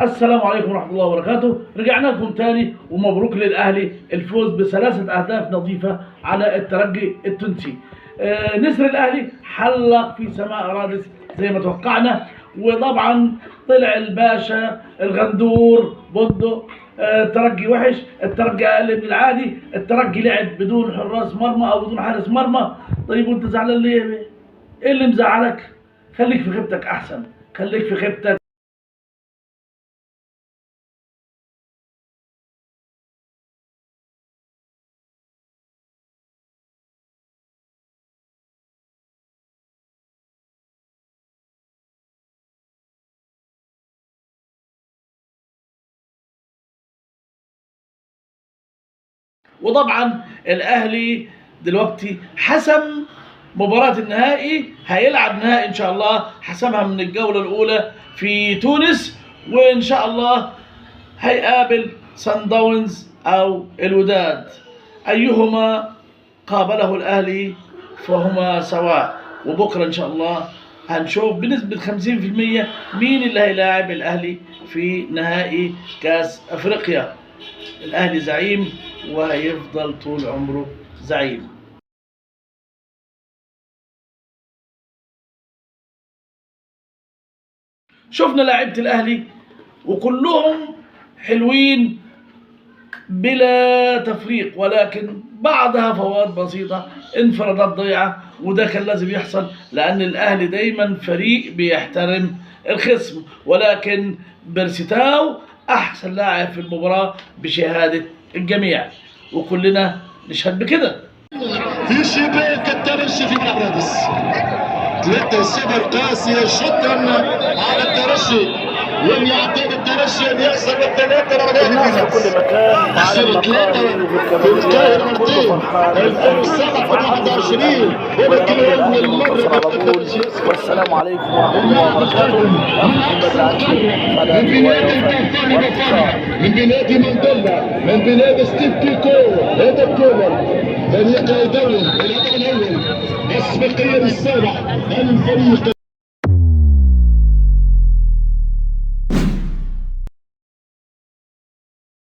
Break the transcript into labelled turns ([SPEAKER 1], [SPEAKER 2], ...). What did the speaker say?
[SPEAKER 1] السلام عليكم ورحمة الله وبركاته. رجعنا لكم تاني ومبروك للأهلي الفوز ب3 أهداف نظيفة على الترجي التونسي. نسر الأهلي حلق في سماء رادس زي ما توقعنا، وطبعا طلع الباشا الغندور بندق. الترجي وحش، الترجي أقل من العادي، الترجي لعب بدون حراس مرمى أو بدون حارس مرمى. طيب وأنت زعلان ليه؟ إيه اللي مزعلك؟ خليك في خيبتك أحسن، خليك في خيبتك. وطبعا الاهلي دلوقتي حسم مباراة النهائي، هيلعب نهائي ان شاء الله، حسمها من الجولة الاولى في تونس، وان شاء الله هيقابل سان داونز او الوداد، ايهما قابله الاهلي فهما سواء. وبكره ان شاء الله هنشوف بنسبة 50% مين اللي هيلاعب الاهلي في نهائي كاس افريقيا. الاهلي زعيم وهيفضل طول عمره زعيم. شفنا لاعيبة الاهلي وكلهم حلوين بلا تفريق، ولكن بعضها فوات بسيطة، انفرادات ضيعة، وده كان لازم يحصل لأن الأهلي دايما فريق بيحترم الخصم. ولكن بيرسيتاو أحسن لاعب في المباراة بشهادة الجميع، وكلنا نشهد بكده.
[SPEAKER 2] في شباك الترجي في بغدادس 3-0 قاسية جدا على الترجي. لم يعتاد الترجي ان يخسر بالثلاثة
[SPEAKER 1] الناس في كل مكان
[SPEAKER 2] خسر 3 في القاهرة مرتين 2007 في 21 ولكن أول مرة
[SPEAKER 1] والسلام عليكم ورحمة الله وبركاته.
[SPEAKER 2] من بلاد مانديلا، من بلاد ستيف بيكو، هذا الكورنر فريق دولي الهدف الأول السباقية للسابع الفريق